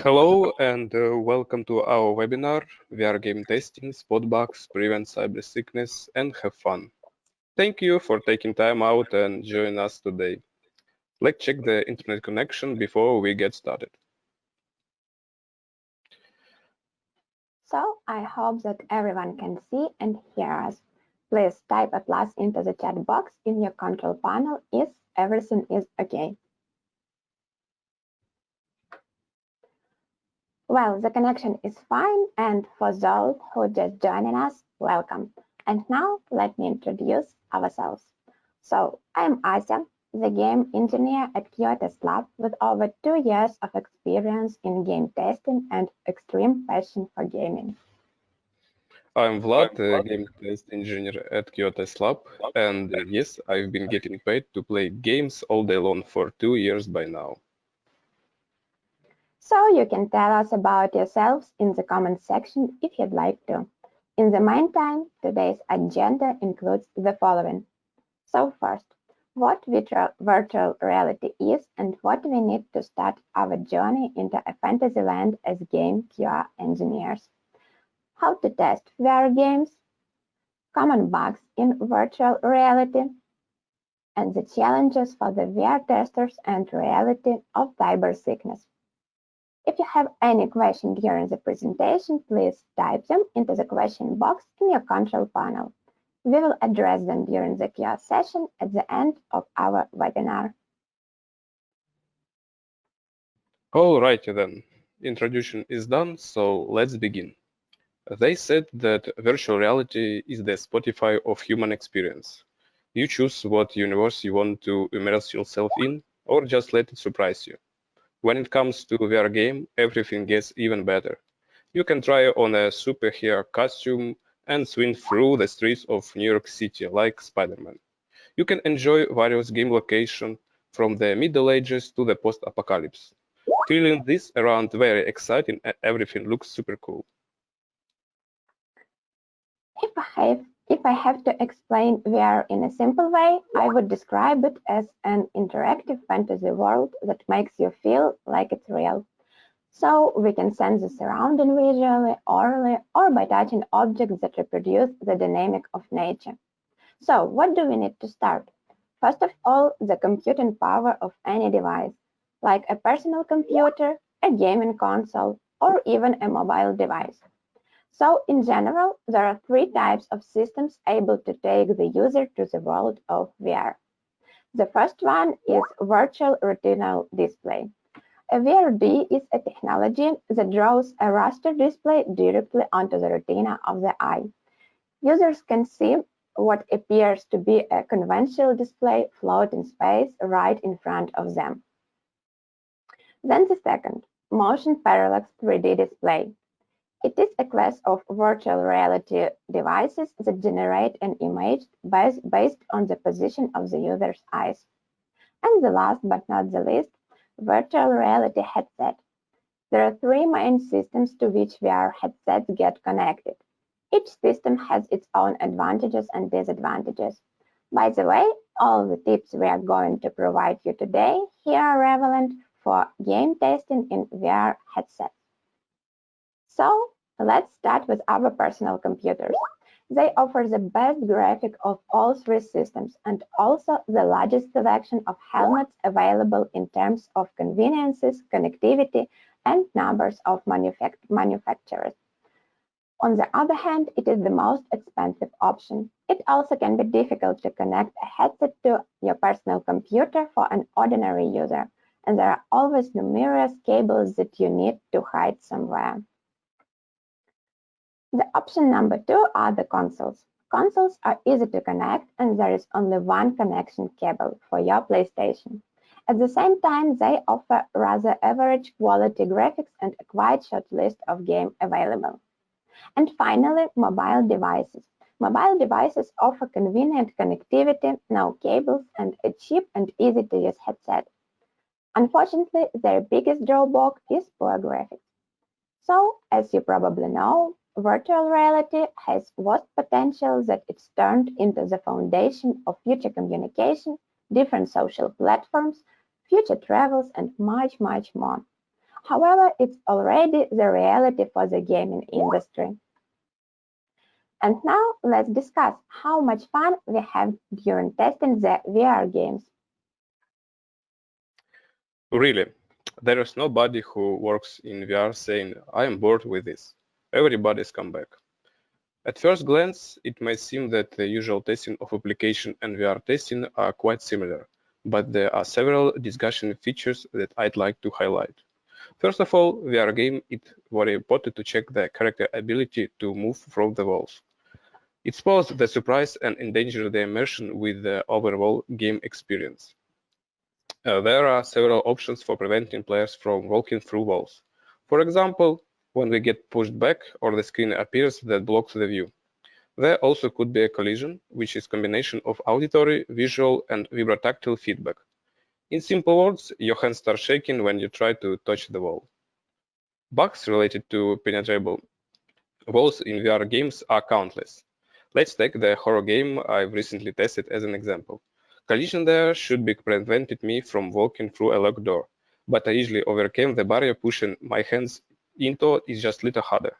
Hello and welcome to our webinar VR game testing, spot bugs, prevent cybersickness and have fun. Thank you for taking time out and joining us today. Let's check the internet connection before we get started. So I hope that everyone can see and hear us. Please type a plus into the chat box in your control panel if everything is okay. Well, the connection is fine, and for those who just joining us, welcome. And now let me introduce ourselves. So I'm Asya, the game engineer at Kyoto's Lab with over 2 years of experience in game testing and extreme passion for gaming. I'm Vlad, game test engineer at Kyoto's Lab, and yes, I've been getting paid to play games all day long for 2 years by now. So you can tell us about yourselves in the comment section if you'd like to. In the meantime, today's agenda includes the following. So first, what virtual reality is and what we need to start our journey into a fantasy land as game QA engineers. How to test VR games, common bugs in virtual reality, and the challenges for the VR testers and reality of cybersickness. If you have any question during the presentation, please type them into the question box in your control panel. We will address them during the Q&A session at the end of our webinar. Alrighty then, introduction is done, so let's begin. They said that virtual reality is the Spotify of human experience. You choose what universe you want to immerse yourself in, or just let it surprise you. When it comes to VR game, everything gets even better. You can try on a superhero costume and swing through the streets of New York City like Spider-Man. You can enjoy various game locations from the Middle Ages to the post-apocalypse. Feeling this around very exciting and everything looks super cool. If I have to explain VR in a simple way, I would describe it as an interactive fantasy world that makes you feel like it's real. So we can sense the surrounding visually, orally, or by touching objects that reproduce the dynamic of nature. So what do we need to start? First of all, the computing power of any device, like a personal computer, a gaming console, or even a mobile device. So in general, there are 3 types of systems able to take the user to the world of VR. The first one is virtual retinal display. A VRD is a technology that draws a raster display directly onto the retina of the eye. Users can see what appears to be a conventional display float in space right in front of them. Then the second, motion parallax 3D display. It is a class of virtual reality devices that generate an image based on the position of the user's eyes. And the last but not the least, virtual reality headset. There are 3 main systems to which VR headsets get connected. Each system has its own advantages and disadvantages. By the way, all the tips we are going to provide you today here are relevant for game testing in VR headsets. So let's start with our personal computers. They offer the best graphic of all 3 systems and also the largest selection of helmets available in terms of conveniences, connectivity, and numbers of manufacturers. On the other hand, it is the most expensive option. It also can be difficult to connect a headset to your personal computer for an ordinary user, and there are always numerous cables that you need to hide somewhere. The option number 2 are the consoles. Consoles are easy to connect and there is only one connection cable for your PlayStation. At the same time, they offer rather average quality graphics and a quite short list of games available. And finally, mobile devices. Mobile devices offer convenient connectivity, no cables, and a cheap and easy-to-use headset. Unfortunately, their biggest drawback is poor graphics. So, as you probably know, virtual reality has vast potential that it's turned into the foundation of future communication, different social platforms, future travels, and much, much more. However, it's already the reality for the gaming industry. And now let's discuss how much fun we have during testing the VR games. Really, there is nobody who works in VR saying, I am bored with this. Everybody's come back. At first glance, it may seem that the usual testing of application and VR testing are quite similar, but there are several discussion features that I'd like to highlight. First of all, VR game it's very important to check the character ability to move from the walls. It spoils the surprise and endanger the immersion with the overall game experience. There are several options for preventing players from walking through walls. For example, when we get pushed back or the screen appears that blocks the view. There also could be a collision, which is a combination of auditory, visual, and vibrotactile feedback. In simple words, your hands start shaking when you try to touch the wall. Bugs related to penetrable walls in VR games are countless. Let's take the horror game I've recently tested as an example. Collision there should be prevented me from walking through a locked door, but I usually overcame the barrier pushing my hands into it just a little harder.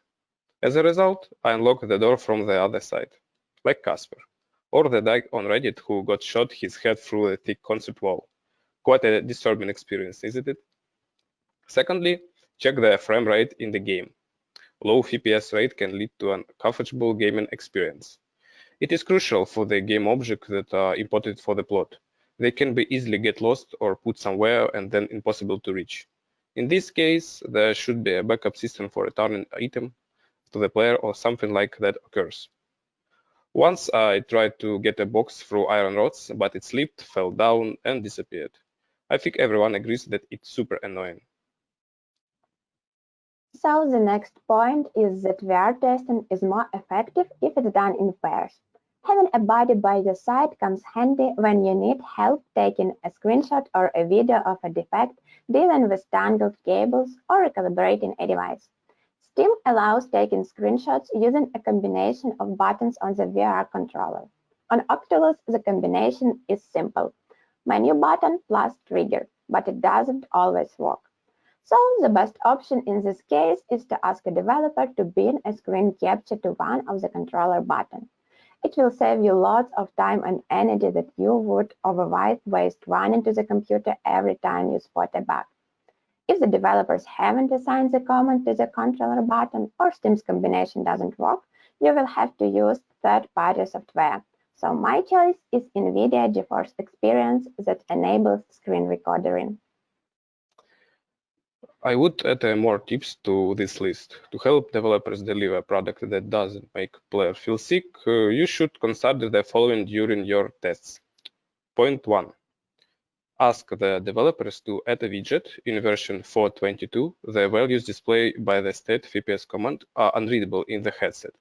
As a result, I unlocked the door from the other side, like Casper, or the guy on Reddit who got shot his head through a thick concept wall. Quite a disturbing experience, isn't it? Secondly, check the frame rate in the game. Low FPS rate can lead to an uncomfortable gaming experience. It is crucial for the game objects that are important for the plot. They can be easily get lost or put somewhere and then impossible to reach. In this case, there should be a backup system for returning item to the player or something like that occurs. Once I tried to get a box through iron rods, but it slipped, fell down, and disappeared. I think everyone agrees that it's super annoying. So the next point is that VR testing is more effective if it's done in pairs. Having a buddy by your side comes handy when you need help taking a screenshot or a video of a defect, dealing with tangled cables, or recalibrating a device. Steam allows taking screenshots using a combination of buttons on the VR controller. On Oculus, the combination is simple. Menu button plus trigger, but it doesn't always work. So the best option in this case is to ask a developer to pin a screen capture to one of the controller buttons. It will save you lots of time and energy that you would otherwise waste running to the computer every time you spot a bug. If the developers haven't assigned the command to the controller button or Steam's combination doesn't work, you will have to use third-party software. So my choice is NVIDIA GeForce Experience that enables screen recording. I would add more tips to this list. To help developers deliver a product that doesn't make players feel sick, you should consider the following during your tests. Point 1. Ask the developers to add a widget in version 4.22. The values displayed by the state FPS command are unreadable in the headset.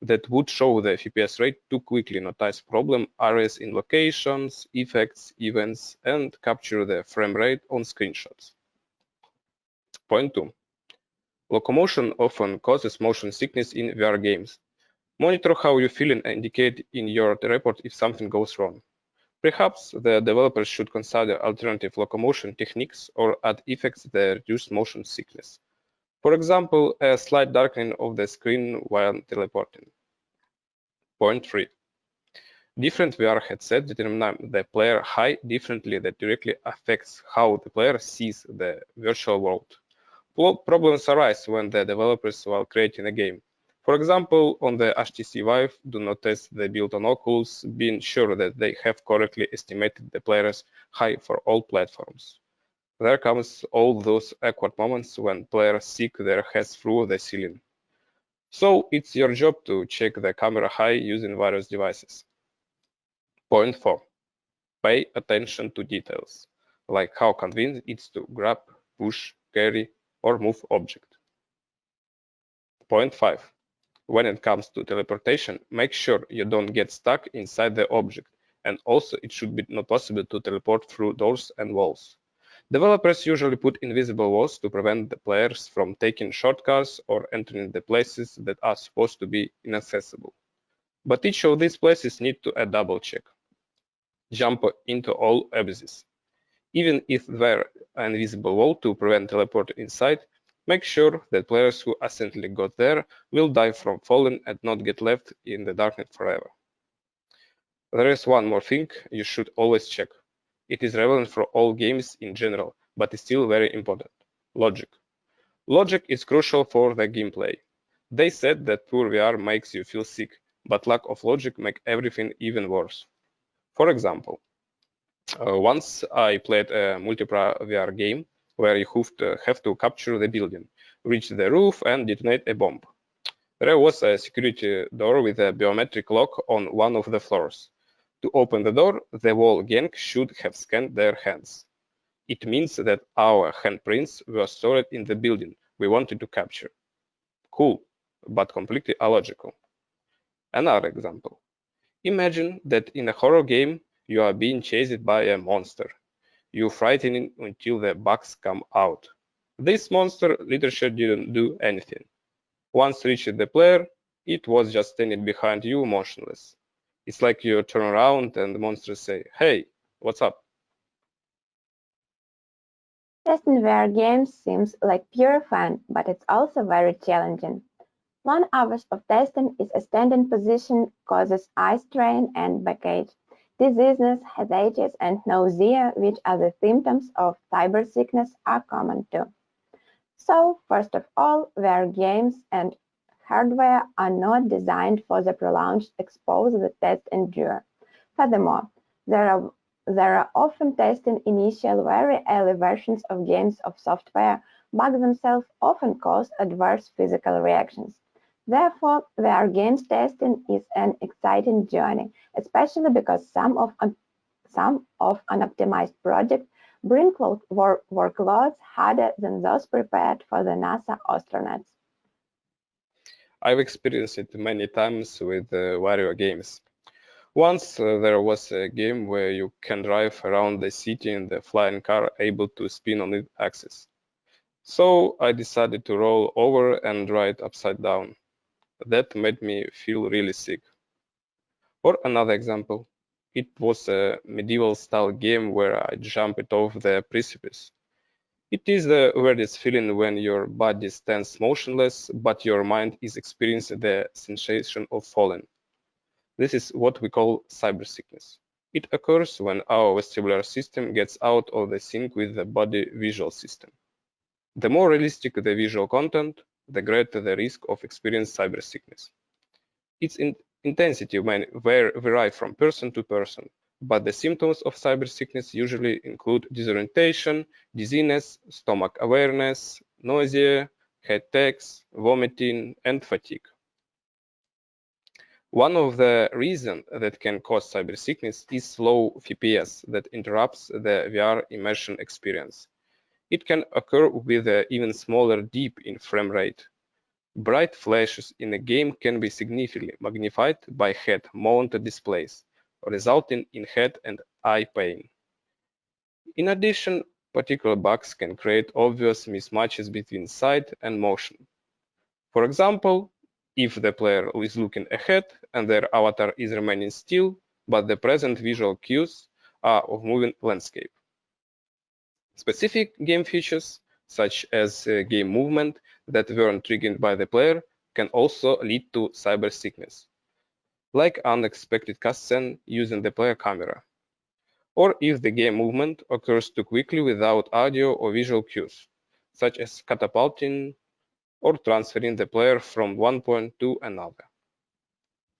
That would show the FPS rate to quickly notice problem areas in locations, effects, events, and capture the frame rate on screenshots. Point 2. Locomotion often causes motion sickness in VR games. Monitor how you feel and indicate in your report if something goes wrong. Perhaps the developers should consider alternative locomotion techniques or add effects that reduce motion sickness. For example, a slight darkening of the screen while teleporting. Point 3. Different VR headsets determine the player height differently that directly affects how the player sees the virtual world. Problems arise when the developers while creating a game. For example, on the HTC Vive, do not test the built-on Oculus, being sure that they have correctly estimated the player's height for all platforms. There comes all those awkward moments when players stick their heads through the ceiling. So it's your job to check the camera height using various devices. Point 4. Pay attention to details, like how convenient it's to grab, push, carry, or move object. Point 5. When it comes to teleportation, make sure you don't get stuck inside the object, and also it should be not possible to teleport through doors and walls. Developers usually put invisible walls to prevent the players from taking shortcuts or entering the places that are supposed to be inaccessible. But each of these places need to a double check. Jump into all abysses. Even if there an invisible wall to prevent teleport inside, make sure that players who accidentally got there will die from falling and not get left in the darkness forever. There is one more thing you should always check. It is relevant for all games in general, but is still very important. Logic. Logic is crucial for the gameplay. They said that poor VR makes you feel sick, but lack of logic makes everything even worse. For example, once I played a multiplayer VR game where you have to capture the building, reach the roof, and detonate a bomb. There was a security door with a biometric lock on one of the floors. To open the door, the whole gang should have scanned their hands. It means that our handprints were stored in the building we wanted to capture. Cool, but completely illogical. Another example. Imagine that in a horror game you are being chased by a monster. You frighten it until the bugs come out. This monster literally didn't do anything. Once reached the player, it was just standing behind you motionless. It's like you turn around and the monsters say, "Hey, what's up?" Testing VR games seems like pure fun, but it's also very challenging. Long hours of testing in a standing position causes eye strain and backache, dizziness, headaches, and nausea, which are the symptoms of cybersickness, are common too. So, first of all, VR games and hardware are not designed for the prolonged exposure that tests endure. Furthermore, there are often testing initial very early versions of games of software. Bugs themselves often cause adverse physical reactions. Therefore, VR games testing is an exciting journey, especially because some of unoptimized projects bring workloads harder than those prepared for the NASA astronauts. I've experienced it many times with Wario games. Once there was a game where you can drive around the city in the flying car able to spin on its axis. So I decided to roll over and ride upside down. That made me feel really sick. Or another example, it was a medieval style game where I jumped off the precipice. It is the weirdest feeling when your body stands motionless, but your mind is experiencing the sensation of falling. This is what we call cybersickness. It occurs when our vestibular system gets out of the sync with the body visual system. The more realistic the visual content, the greater the risk of experiencing cybersickness. Its intensity may vary from person to person, but the symptoms of cybersickness usually include disorientation, dizziness, stomach awareness, nausea, headaches, vomiting, and fatigue. One of the reasons that can cause cybersickness is low FPS that interrupts the VR immersion experience. It can occur with an even smaller dip in frame rate. Bright flashes in a game can be significantly magnified by head-mounted displays, resulting in head and eye pain. In addition, particular bugs can create obvious mismatches between sight and motion. For example, if the player is looking ahead and their avatar is remaining still, but the present visual cues are of moving landscape. Specific game features, such as game movement that weren't triggered by the player, can also lead to cybersickness, like unexpected cutscene using the player camera, or if the game movement occurs too quickly without audio or visual cues, such as catapulting or transferring the player from one point to another.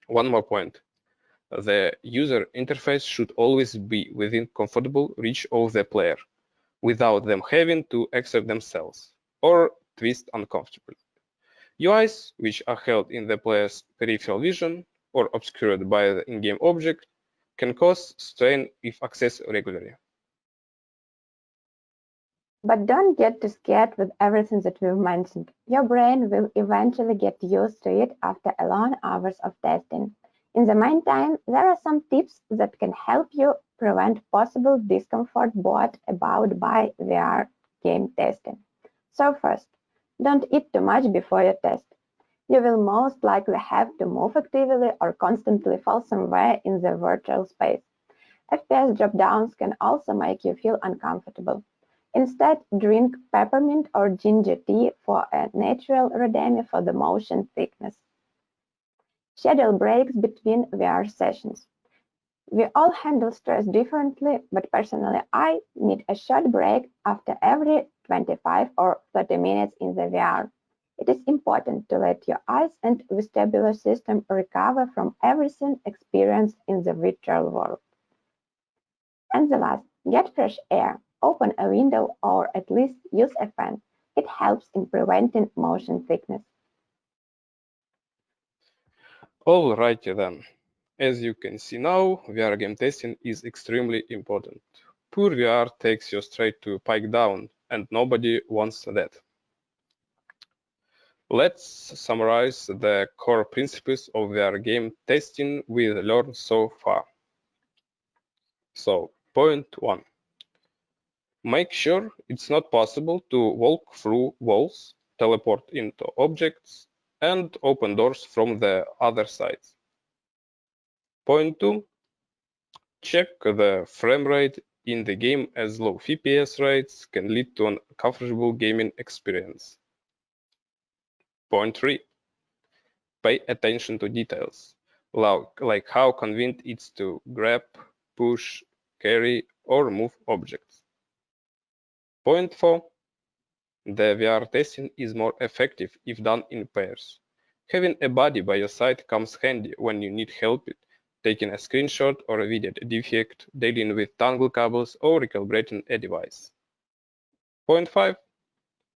One more point. The user interface should always be within comfortable reach of the player, without them having to exert themselves or twist uncomfortably. UIs, which are held in the player's peripheral vision or obscured by the in-game object, can cause strain if accessed regularly. But don't get too scared with everything that we've mentioned. Your brain will eventually get used to it after a long hours of testing. In the meantime, there are some tips that can help you prevent possible discomfort brought about by VR game testing. So first, don't eat too much before your test. You will most likely have to move actively or constantly fall somewhere in the virtual space. FPS drop-downs can also make you feel uncomfortable. Instead, drink peppermint or ginger tea for a natural remedy for the motion sickness. Schedule breaks between VR sessions. We all handle stress differently, but personally, I need a short break after every 25 or 30 minutes in the VR. It is important to let your eyes and vestibular system recover from everything experienced in the virtual world. And the last, get fresh air. Open a window or at least use a fan. It helps in preventing motion sickness. Alrighty then. As you can see now, VR game testing is extremely important. Poor VR takes you straight to pike down, and nobody wants that. Let's summarize the core principles of VR game testing we learned so far. So, point 1. Make sure it's not possible to walk through walls, teleport into objects, and open doors from the other side. Point 2. Check the frame rate in the game, as low FPS rates can lead to an uncomfortable gaming experience. Point 3. Pay attention to details, like how convenient it's to grab, push, carry, or move objects. Point 4. The VR testing is more effective if done in pairs. Having a buddy by your side comes handy when you need help taking a screenshot or a video defect, dealing with tangle cables, or recalibrating a device. Point 5.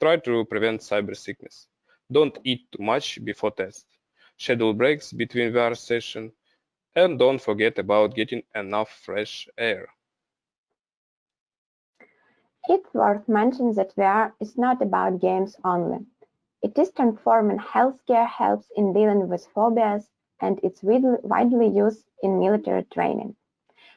Try to prevent cybersickness. Don't eat too much before test. Schedule breaks between VR sessions, and don't forget about getting enough fresh air. It's worth mentioning that VR is not about games only. It is transforming healthcare, helps in dealing with phobias, and it's widely used in military training.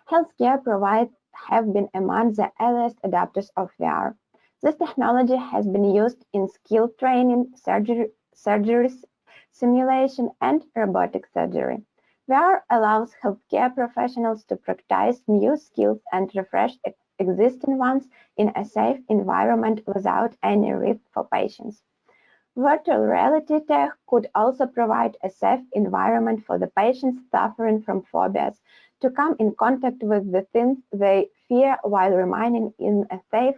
Healthcare providers have been among the earliest adopters of VR. This technology has been used in skill training, surgery simulation, and robotic surgery. VR allows healthcare professionals to practice new skills and refresh existing ones in a safe environment without any risk for patients. Virtual reality tech could also provide a safe environment for the patients suffering from phobias to come in contact with the things they fear while remaining in a safe,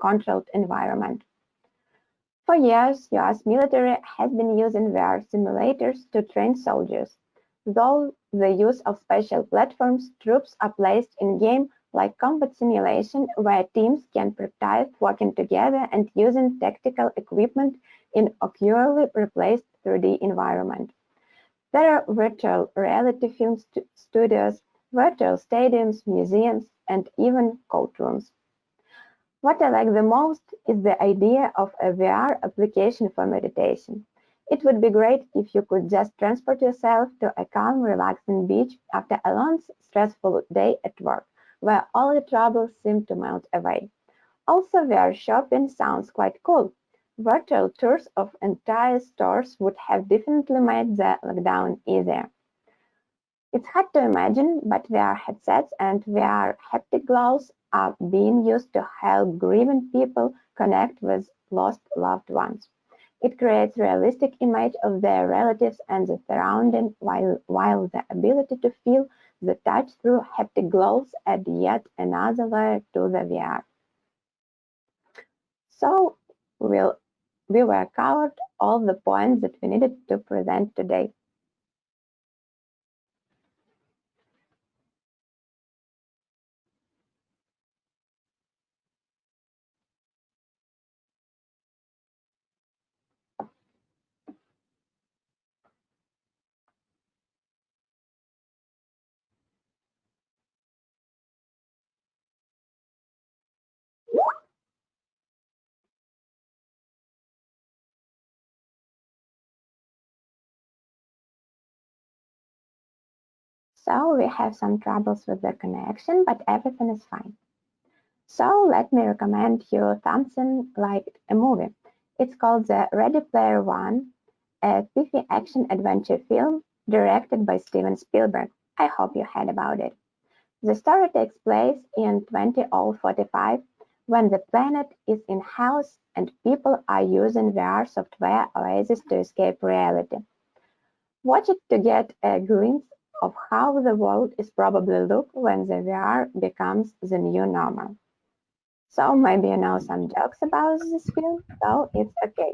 controlled environment. For years, US military has been using VR simulators to train soldiers. Though the use of special platforms, troops are placed in-game like combat simulation where teams can practice working together and using tactical equipment in accurately replaced 3D environment. There are virtual reality film studios, virtual stadiums, museums, and even courtrooms. What I like the most is the idea of a VR application for meditation. It would be great if you could just transport yourself to a calm, relaxing beach after a long, stressful day at work, where all the troubles seem to melt away. Also, VR shopping sounds quite cool. Virtual tours of entire stores would have definitely made the lockdown easier. It's hard to imagine, but VR headsets and VR haptic gloves are being used to help grieving people connect with lost loved ones. It creates a realistic image of their relatives and the surrounding, while the ability to feel the touch through haptic gloves adds yet another layer to the VR. So we were covered all the points that we needed to present today. So we have some troubles with the connection, but everything is fine. So let me recommend you something like a movie. It's called the Ready Player One, a pithy action adventure film directed by Steven Spielberg. I hope you heard about it. The story takes place in 2045 when the planet is in chaos and people are using VR software oasis to escape reality. Watch it to get a glimpse of how the world is probably look when the VR becomes the new normal. So maybe you know some jokes about this film, so it's okay.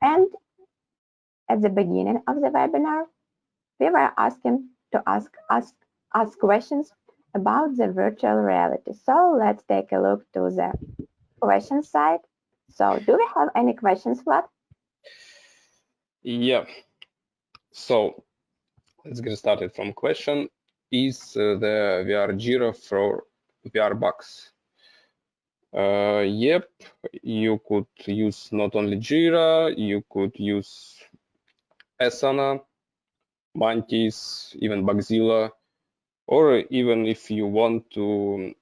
And at the beginning of the webinar, we were asking to ask questions about the virtual reality. So let's take a look to the question side. So do we have any questions, Vlad? Yeah. So let's get started from question. Is the VR Jira for VR bugs? Yep, you could use not only Jira, you could use Asana, Mantis, even Bugzilla, or even if you want to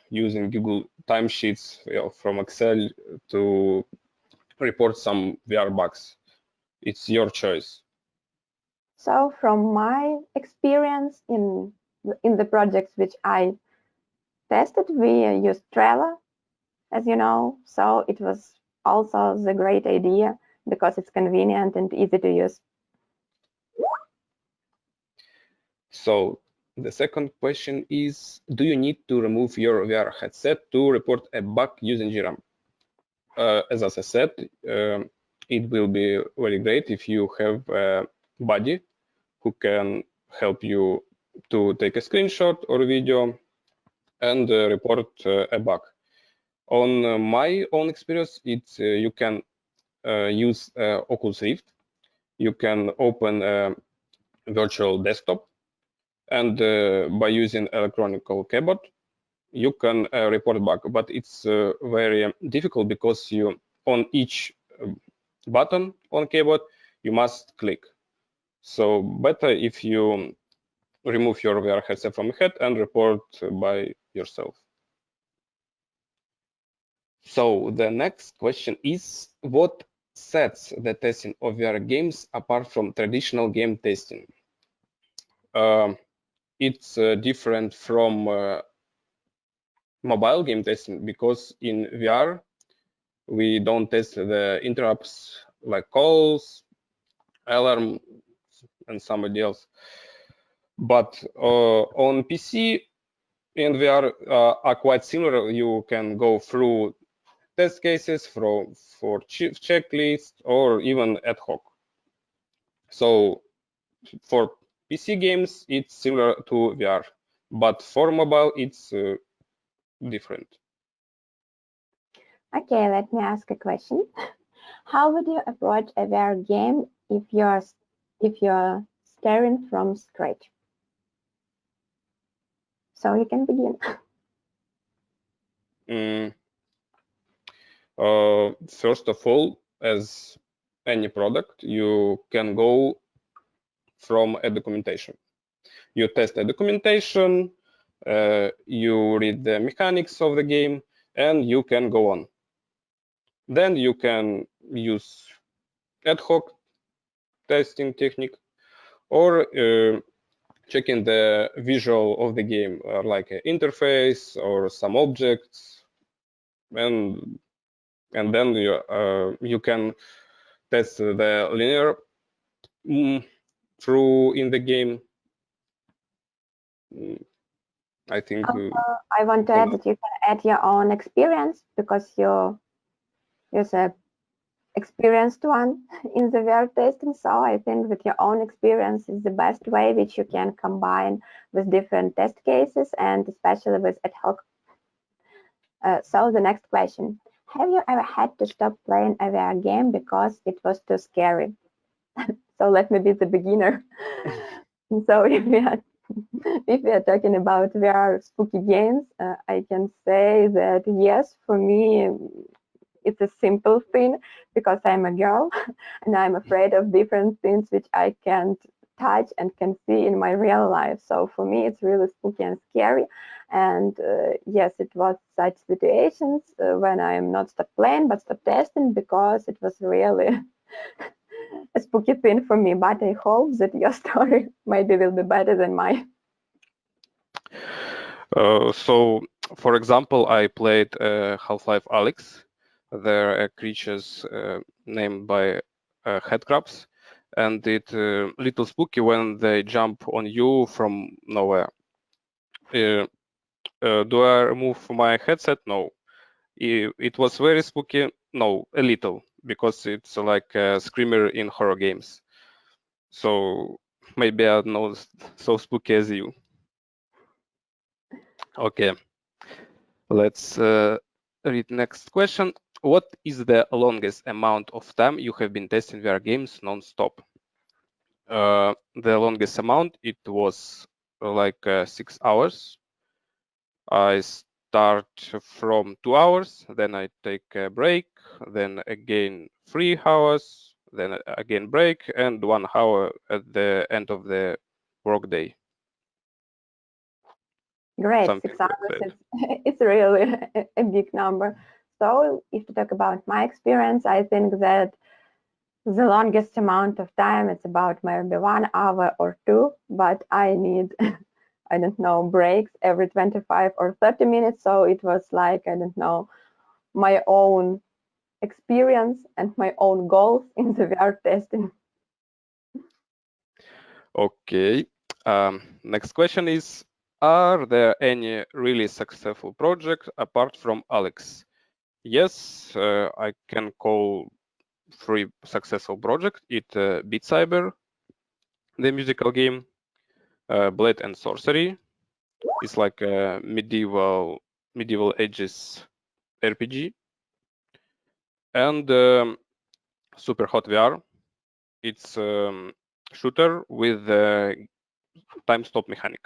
using Google timesheets from Excel to report some VR bugs. It's your choice. So from my experience in the projects which I tested, we used Trello, as you know. So it was also the great idea because it's convenient and easy to use. So the second question is, do you need to remove your VR headset to report a bug using Jira? As I said, it will be very great if you have a buddy who can help you to take a screenshot or video and report a bug. On my own experience, it's you can use Oculus Rift. You can open a virtual desktop, and by using electronic keyboard, you can report bug. But it's very difficult because you on each button on keyboard you must click. So better if you remove your VR headset from head and report by yourself. So the next question is, what sets the testing of VR games apart from traditional game testing? It's different from mobile game testing because in VR we don't test the interrupts like calls, alarm, and somebody else. But on PC and VR are quite similar. You can go through test cases for checklists or even ad hoc. So for PC games, it's similar to VR, but for mobile, it's different. Okay, let me ask a question. How would you approach a VR game if you're staring from scratch? So you can begin. First of all, as any product, you can go from a documentation. You test the documentation, you read the mechanics of the game, and you can go on. Then you can use ad hoc testing technique or checking the visual of the game, like an interface or some objects, and then you can test the linear through in the game. I think. I want to add that you can add your own experience because you're the experienced one in the VR testing. So I think that your own experience is the best way which you can combine with different test cases and especially with ad hoc. So the next question. Have you ever had to stop playing a VR game because it was too scary? So let me be the beginner. So if we are talking about VR spooky games, I can say that yes, for me, it's a simple thing because I'm a girl and I'm afraid of different things which I can't touch and can see in my real life. So for me, it's really spooky and scary. And yes, it was such situations when I am not stop playing but stop testing because it was really a spooky thing for me. But I hope that your story maybe will be better than mine. So, for example, I played Half-Life Alyx. There are creatures named by headcrabs, and it little spooky when they jump on you from nowhere. Uh, do I remove my headset? No. It was very spooky. No, a little, because it's like a screamer in horror games. So maybe I'm not so spooky as you. Okay, let's read next question. What is the longest amount of time you have been testing VR games non-stop? The longest amount, it was like 6 hours. I start from 2 hours, then I take a break, then again 3 hours, then again break, and 1 hour at the end of the workday. Great, Something 6 like hours that. is it's really a big number. So if to talk about my experience, I think that the longest amount of time it's about maybe 1 hour or two, but I need I don't know breaks every 25 or 30 minutes. So it was like I don't know my own experience and my own goals in the VR testing. Okay. Next question is, are there any really successful projects apart from Alex? Yes, I can call three successful projects. It Beat Cyber, the musical game, Blade and Sorcery. It's like a medieval ages RPG, and Super Hot VR. It's shooter with time stop mechanic.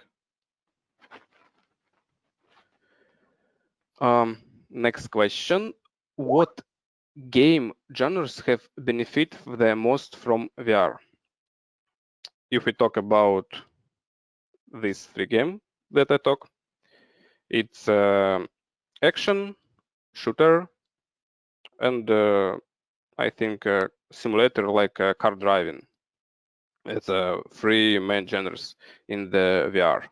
Next question. What game genres have benefit the most from VR? If we talk about these three games that I talk, it's action, shooter, and I think simulator like car driving. It's three main genres in the VR.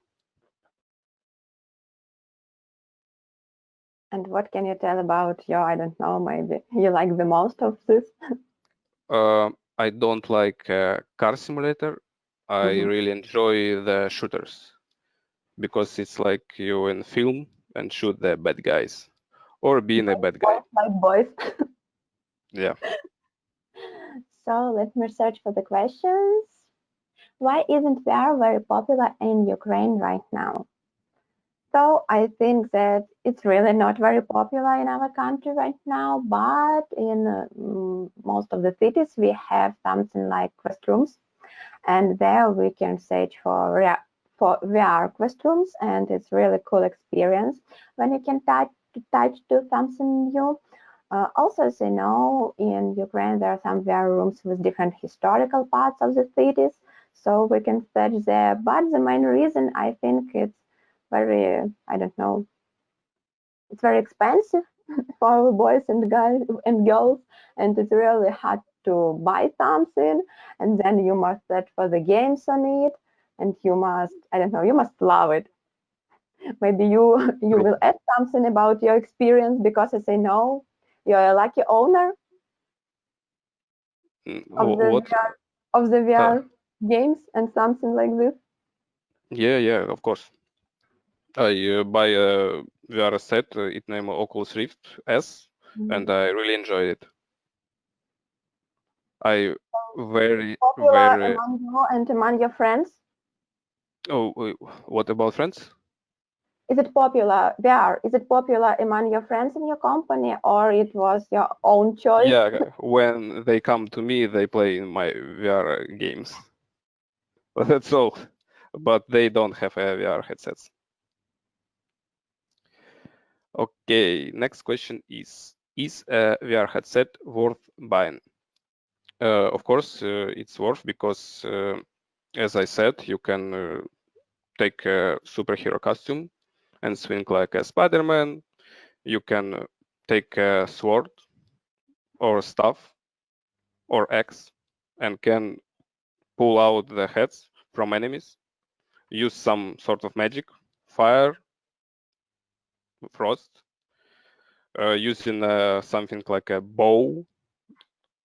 And what can you tell about your, I don't know, maybe you like the most of this? I don't like car simulator. I Mhm. really enjoy the shooters because it's like you in film and shoot the bad guys or being a bad guy. Boys like boys. Yeah. So let me search for the questions. Why isn't VR very popular in Ukraine right now? So I think that it's really not very popular in our country right now, but in most of the cities we have something like quest rooms, and there we can search for VR quest rooms, and it's really cool experience when you can touch to something new. Also, as you know, in Ukraine there are some VR rooms with different historical parts of the cities, so we can search there. But the main reason I think it's very, I don't know, it's very expensive for boys and guys and girls, and it's really hard to buy something, and then you must search for the games on it, and you must, I don't know, you must love it. Maybe you True. will add something about your experience because as I know, you're a lucky owner of the What? VR, of the Uh, VR games and something like this. yeah, yeah, of course. I buy a VR set. It named Oculus Rift S, and Mhm. I really enjoyed it. I very, Popular very. among you and among your friends? Oh, what about friends? Is it popular there? Is it popular among your friends in your company, or it was your own choice? Yeah, when they come to me, they play in my VR games. That's all. But they don't have a VR headsets. Okay, next question is a VR headset worth buying? Of course, it's worth because, as I said, you can take a superhero costume and swing like a Spider-Man. You can take a sword or staff or axe and can pull out the heads from enemies. Use some sort of magic, fire, Frost, using something like a bow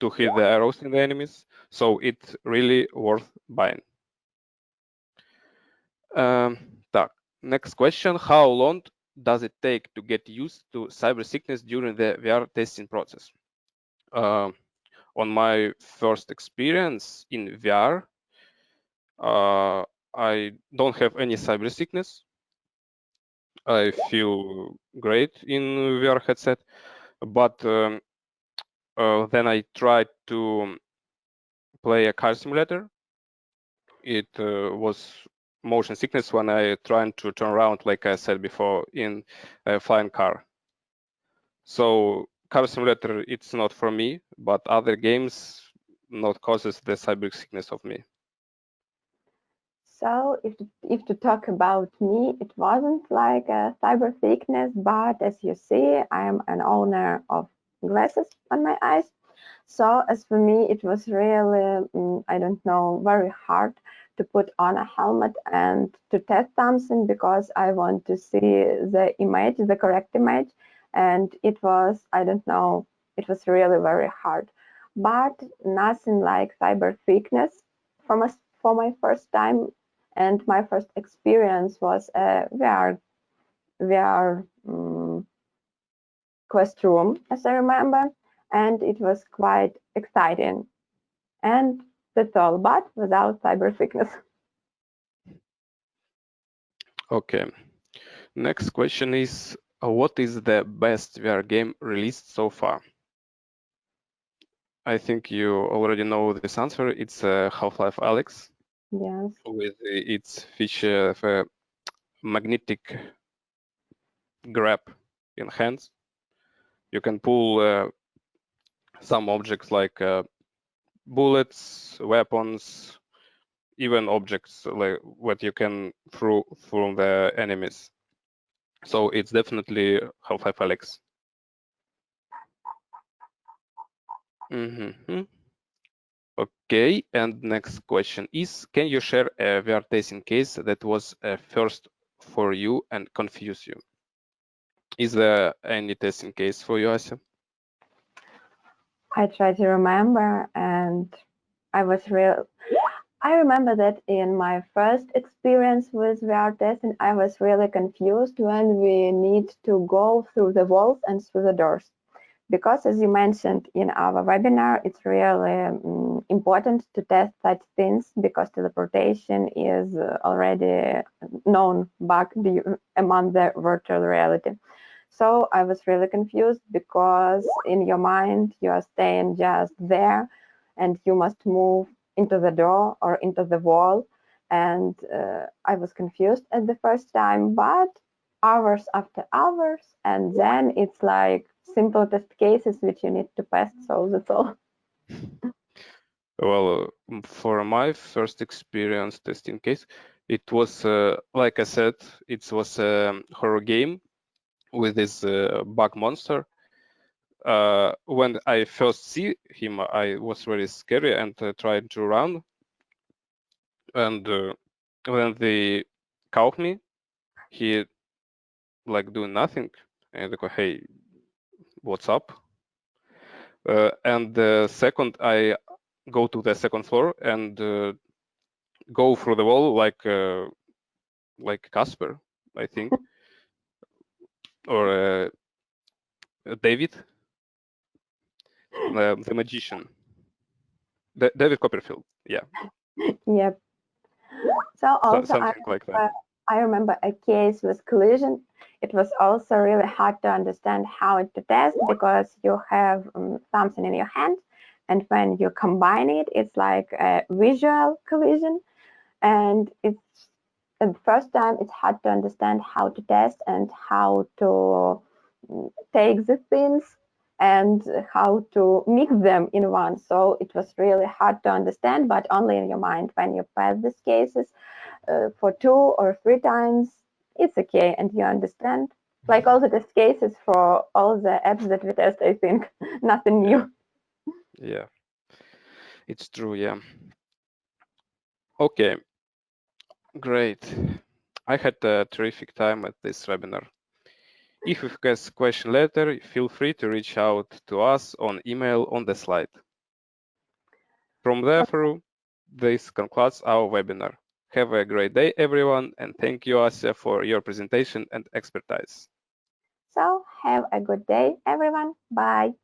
to hit the arrows in the enemies. So it's really worth buying. Так, next question. How long does it take to get used to cybersickness during the VR testing process? On my first experience in VR, I don't have any cybersickness. I feel great in VR headset, but then I tried to play a car simulator. It was motion sickness when I tried to turn around, like I said before, in a flying car. So car simulator, it's not for me, but other games not causes the cyber sickness of me. So if to talk about me, it wasn't like a cyber sickness, but as you see, I am an owner of glasses on my eyes. So as for me, it was really, I don't know, very hard to put on a helmet and to test something because I want to see the image, the correct image. And it was, I don't know, it was really very hard. But nothing like cyber sickness for my first time. And my first experience was a VR quest room, as I remember, and it was quite exciting. And that's all, but without cyber sickness. Okay. Next question is, what is the best VR game released so far? I think you already know this answer. It's Half-Life Alyx Yes. with its feature of a magnetic grab in hands. You can pull some objects like bullets, weapons, even objects like what you can throw from the enemies. So it's definitely Half-Life Alyx. Okay, and next question is, can you share a VR testing case that was a first for you and confuse you? Is there any testing case for you, Asya? I try to remember, and I was real. I remember that in my first experience with VR testing, I was really confused when we need to go through the walls and through the doors. Because as you mentioned in our webinar, it's really important to test such things because teleportation is already known back among the virtual reality. So I was really confused because in your mind you are staying just there and you must move into the door or into the wall. And I was confused at the first time, but hours after hours, and then it's like simple test cases which you need to pass. So that's all. Well, for my first experience testing case, it was, like I said, it was a horror game with this bug monster. When I first see him, I was very scary and tried to run. And when they caught me, he like doing nothing, and I go, "Hey, what's up?" And the second I go to the second floor and go through the wall like Casper, I think, or David, the magician, David Copperfield. Yeah, Yep. So also something like that. I remember a case with collision. It was also really hard to understand how to test because you have something in your hand, and when you combine it, it's like a visual collision, and it's the first time it's hard to understand how to test and how to take the things and how to mix them in one. So it was really hard to understand, but only in your mind. When you pass these cases for 2 or 3 times, it's okay and you understand. Like all the test cases for all the apps that we test, I think nothing new. Yeah, it's true. Yeah. Okay, great. I had a terrific time at this webinar. If you have a question later, feel free to reach out to us on email on the slide. From therefore, this concludes our webinar. Have a great day, everyone, and thank you, Asya, for your presentation and expertise. So have a good day, everyone. Bye.